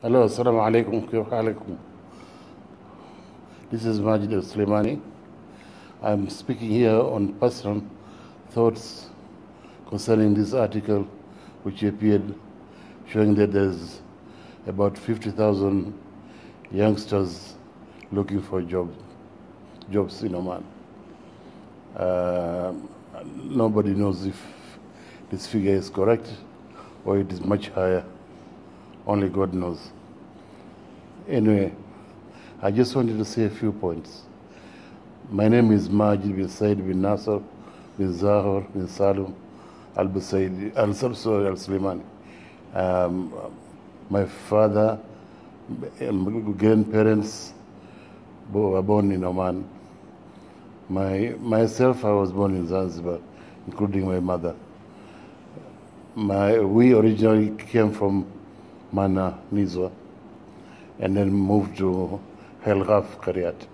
Hello, assalamu alaikum, kif halikum. This is Majid Slimani. I'm speaking here on personal thoughts concerning this article which appeared showing that there's about 50,000 youngsters looking for jobs in Oman. Nobody knows if this figure is correct or it is much higher. Only God knows. Anyway, I just wanted to say a few points. My name is Majid bin Said bin Nasser bin Zahar bin Salum al-Busaidi al-Slimani. My father and grandparents were born in Oman. Myself, I was born in Zanzibar, including my mother. We originally came from Mana, Nizwa, and then moved to Helgaf, Karyat.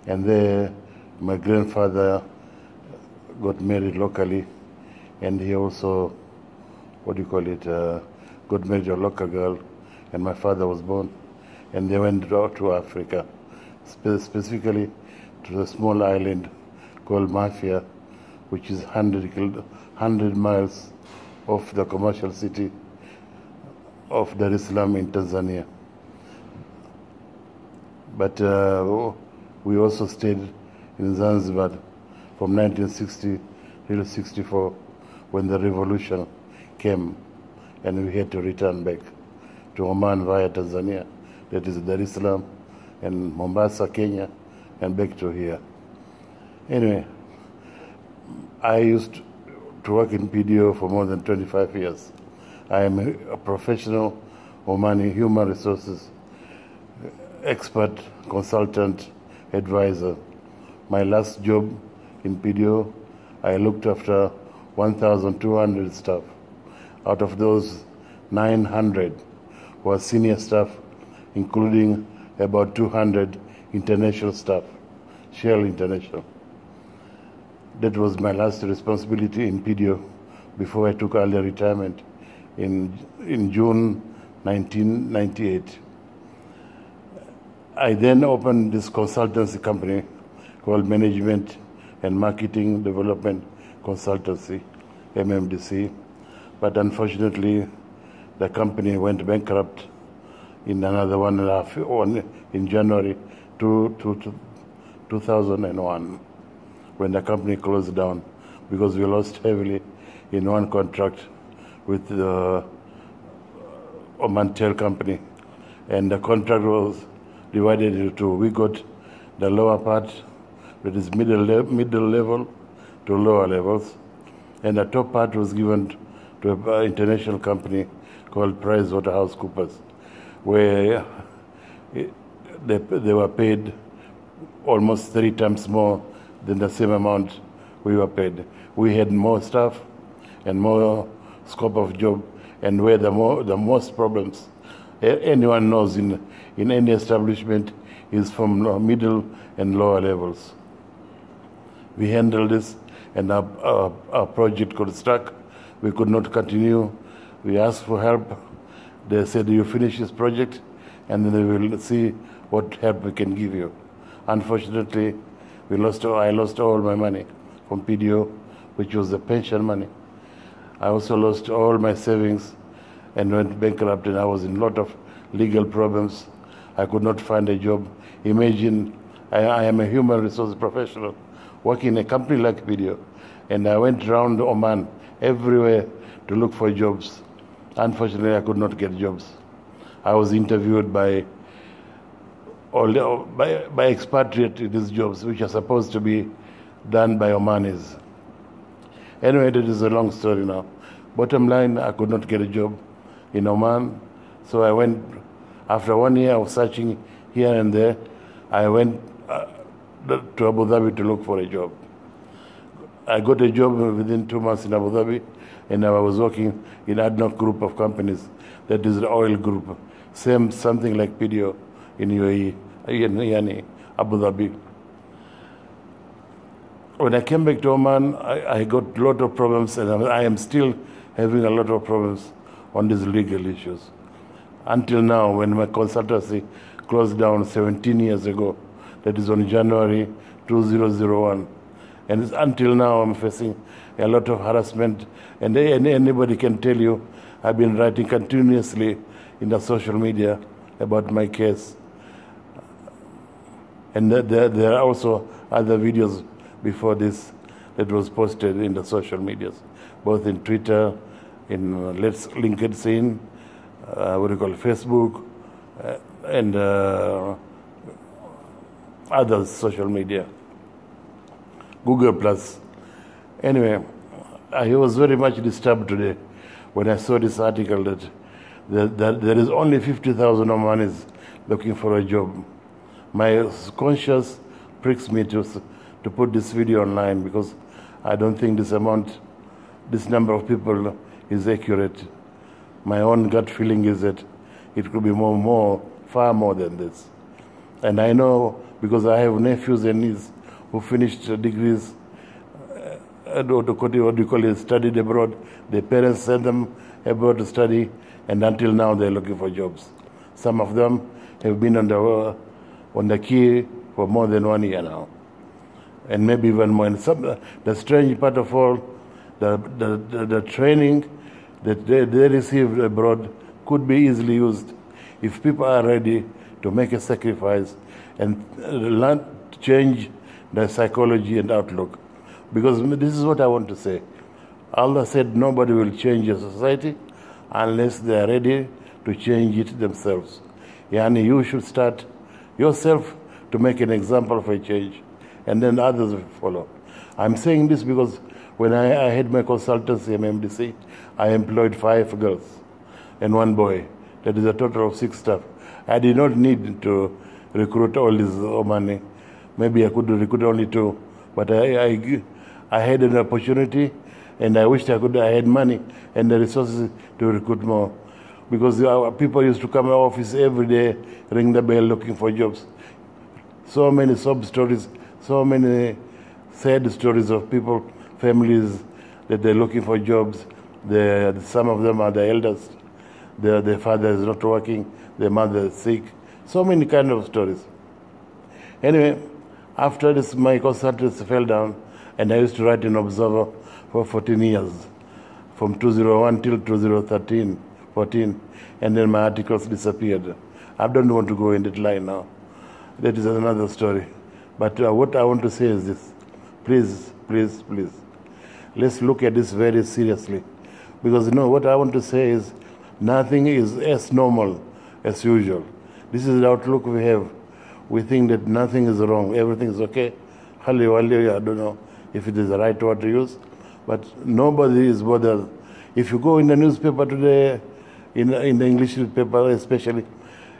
And there, my grandfather got married locally, and he also, got married to a local girl, and my father was born. And they went out to Africa, specifically to the small island called Mafia, which is 100 miles off the commercial city of Dar es Salaam in Tanzania. But we also stayed in Zanzibar from 1960 till 64 when the revolution came and we had to return back to Oman via Tanzania, that is Dar es Salaam and Mombasa, Kenya, and back to here. Anyway, I used to work in PDO for more than 25 years. I am a professional Omani human resources expert, consultant, advisor. My last job in PDO, I looked after 1,200 staff. Out of those, 900 were senior staff, including about 200 international staff, Shell International. That was my last responsibility in PDO before I took early retirement in June 1998. I then opened this consultancy company called Management and Marketing Development Consultancy, MMDC. But unfortunately, the company went bankrupt in another 1.5 years, in January 2001, when the company closed down because we lost heavily in one contract with the Oman Tel company, and the contract was divided into two. We got the lower part, that is middle level to lower levels, and the top part was given to an international company called PricewaterhouseCoopers, where they were paid almost 3 times more than the same amount we were paid. We had more staff and more scope of job, and where the most problems anyone knows in any establishment is from middle and lower levels. We handled this, and our project got stuck. We could not continue. We asked for help. They said, you finish this project, and then we will see what help we can give you. Unfortunately, I lost all my money from PDO, which was the pension money. I also lost all my savings and went bankrupt, and I was in a lot of legal problems. I could not find a job. Imagine, I am a human resource professional working in a company like PDO, and I went around Oman everywhere to look for jobs. Unfortunately, I could not get jobs. I was interviewed by expatriates in these jobs, which are supposed to be done by Omanis. Anyway, that is a long story now. Bottom line, I could not get a job in Oman, so I went, after 1 year of searching here and there, I went to Abu Dhabi to look for a job. I got a job within 2 months in Abu Dhabi, and I was working in ADNOC group of companies, that is the oil group, something like PDO in UAE, yani Abu Dhabi. When I came back to Oman, I got a lot of problems, and I am still having a lot of problems on these legal issues. until now, when my consultancy closed down 17 years ago, that is on January 2001. And until now, I'm facing a lot of harassment. And anybody can tell you, I've been writing continuously in the social media about my case. And there are also other videos before this that was posted in the social medias, both in Twitter, in LinkedIn, Facebook, and other social media, Google Plus. Anyway, I was very much disturbed today when I saw this article that there is only 50,000 Omanis looking for a job. My conscience pricks me to put this video online because I don't think this number of people is accurate. My own gut feeling is that it could be far more than this. And I know because I have nephews and nieces who finished degrees, studied abroad. Their parents sent them abroad to study, and until now they're looking for jobs. Some of them have been on the quay for more than 1 year now, and maybe even more. And the strange part of all, the training that they received abroad could be easily used if people are ready to make a sacrifice and learn to change their psychology and outlook. Because this is what I want to say. Allah said nobody will change a society unless they are ready to change it themselves. Yani you should start yourself to make an example of a change, and then others will follow. I'm saying this because when I had my consultancy, MMDC, I employed 5 girls and 1 boy. That is a total of 6 staff. I did not need to recruit all these Omani. Maybe I could recruit only 2, but I had an opportunity, and I wished I had money and the resources to recruit more. Because people used to come to office every day, ring the bell looking for jobs. So many sob stories, so many sad stories of people, families that they're looking for jobs. Some of them are the eldest. Their father is not working, their mother is sick. So many kind of stories. Anyway, after this, my consultancy fell down, and I used to write in Observer for 14 years, from 2001 till 2013, 14, and then my articles disappeared. I don't want to go in that line now. That is another story. But what I want to say is this. Please, please, please, let's look at this very seriously. Because, what I want to say is nothing is as normal as usual. This is the outlook we have. We think that nothing is wrong, everything is okay. I don't know if it is the right word to use, but nobody is bothered. If you go in the newspaper today, in the English newspaper especially,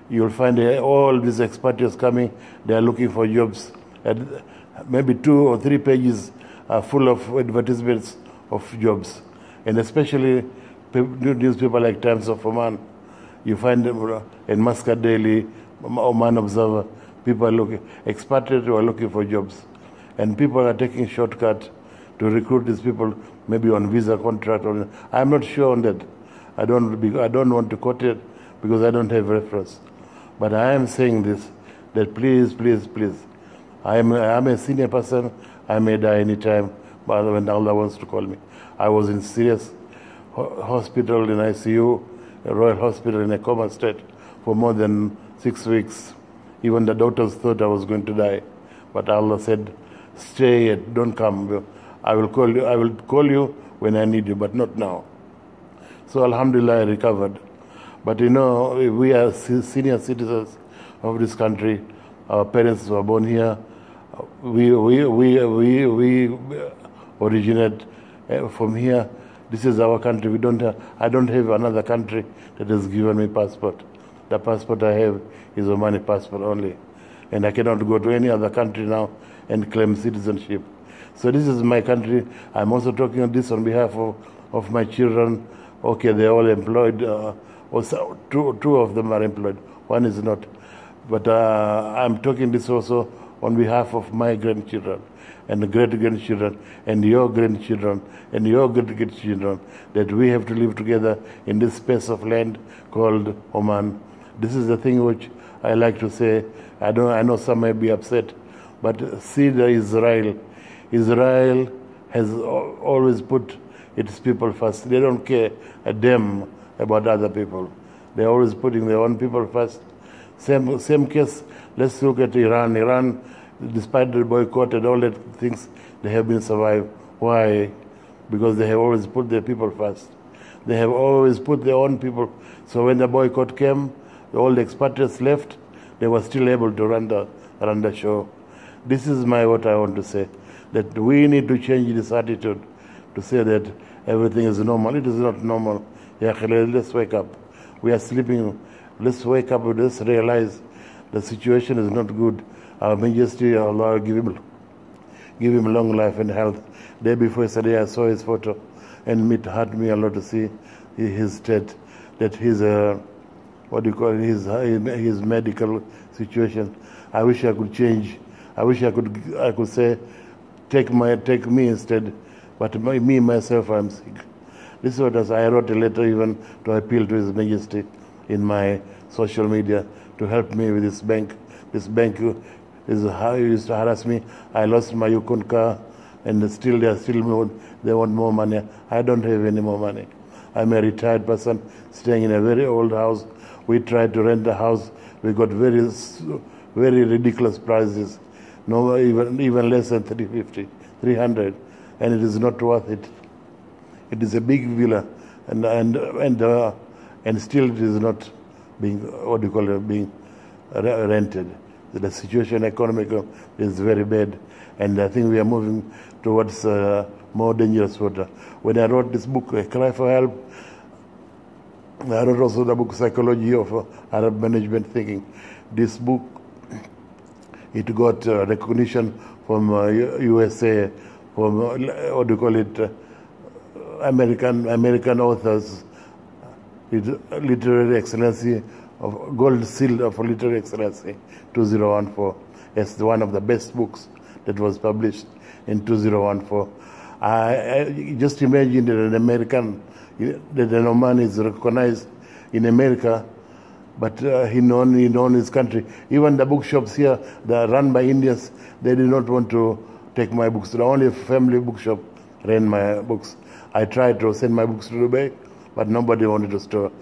you'll find all these expatriates coming. They are looking for jobs. And maybe 2 or 3 pages are full of advertisements of jobs. And especially newspaper like Times of Oman, you find them in Muscat Daily, Oman Observer, people are looking, expatriates who are looking for jobs. And people are taking shortcut to recruit these people, maybe on visa contract. I'm not sure on that. I don't want to quote it because I don't have reference. But I am saying this, that please, please, please, I'm a senior person. I may die anytime, but when Allah wants to call me. I was in serious hospital in ICU, a Royal Hospital in a coma state for more than 6 weeks. Even the doctors thought I was going to die. But Allah said, stay yet, don't come. I will call you when I need you, but not now. So Alhamdulillah, I recovered. But we are senior citizens of this country. Our parents were born here. We originate from here. This is our country. I don't have another country that has given me passport. The passport I have is Omani passport only. And I cannot go to any other country now and claim citizenship. So this is my country. I'm also talking this on behalf of my children. Okay, they're all employed. Two of them are employed. One is not. But I'm talking this also on behalf of my grandchildren and the great-grandchildren and your grandchildren and your great-grandchildren that we have to live together in this space of land called Oman. This is the thing which I like to say. I know some may be upset, but see the Israel. Israel has always put its people first. They don't care a damn about other people. They're always putting their own people first. Same case, let's look at Iran. Iran, despite the boycott and all that things, they have been survived. Why? Because they have always put their people first. They have always put their own people. So when the boycott came, all the expatriates left, they were still able to run the show. This is what I want to say, that we need to change this attitude to say that everything is normal. It is not normal. Let's wake up. We are sleeping. Let's wake up. Let's realize the situation is not good. Our Majesty, Allah, give him long life and health. Day before yesterday, I saw his photo, and it hurt me a lot to see his state, that his his medical situation. I wish I could change. I wish I could say, take me instead, but myself, I'm sick. This is what I wrote a letter even to appeal to His Majesty in my social media to help me with this bank. This bank is how he used to harass me. I lost my Yukon car, and they want more money. I don't have any more money. I'm a retired person staying in a very old house. We tried to rent a house. We got very ridiculous prices. No, even less than 300, and it is not worth it. It is a big villa, and still it is not being being rented. The situation economical is very bad, and I think we are moving towards more dangerous water. When I wrote this book, A Cry for Help, I wrote also the book Psychology of Arab Management Thinking. This book, it got recognition from USA, from American authors, literary excellency of Gold Seal of Literary Excellency 2014 as one of the best books that was published in 2014. I just imagine that an Omani is recognized in America, but he known his country. Even the bookshops here, they are run by Indians. They did not want to take my books. The only family bookshop ran my books. I tried to send my books to Dubai, but nobody wanted to stock.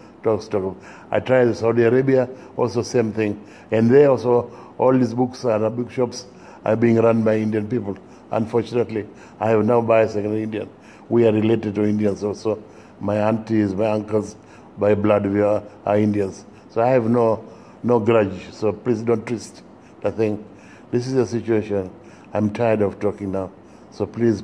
I tried Saudi Arabia, also same thing. And there also, all these books are bookshops are being run by Indian people. Unfortunately, I have now bias against Indian. We are related to Indians also. My aunties, my uncles, by blood, we are Indians. So I have no grudge. So please don't twist the thing. This is the situation. I'm tired of talking now. So please,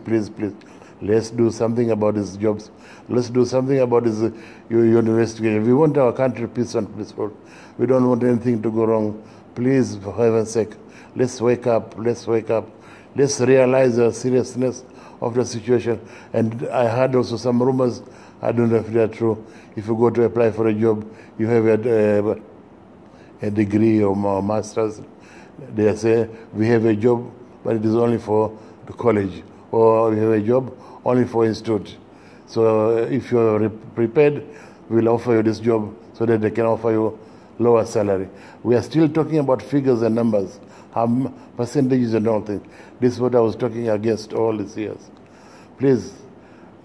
let's do something about these jobs. Let's do something about this university. We want our country peace and peaceful. We don't want anything to go wrong. Please, for heaven's sake, let's wake up. Let's wake up. Let's realize the seriousness of the situation. And I heard also some rumors. I don't know if they are true. If you go to apply for a job, you have a degree or master's. They say, we have a job, but it is only for the college. Or we have a job only for institute. So if you are prepared, we'll offer you this job so that they can offer you lower salary. We are still talking about figures and numbers, percentages and all things. This is what I was talking against all these years. Please,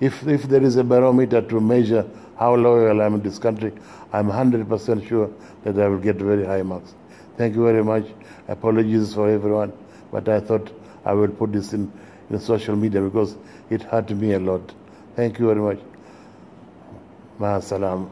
if there is a barometer to measure how loyal I am in this country, I'm 100% sure that I will get very high marks. Thank you very much. Apologies for everyone, but I thought I will put this in social media because it hurt me a lot. Thank you very much. Ma salam.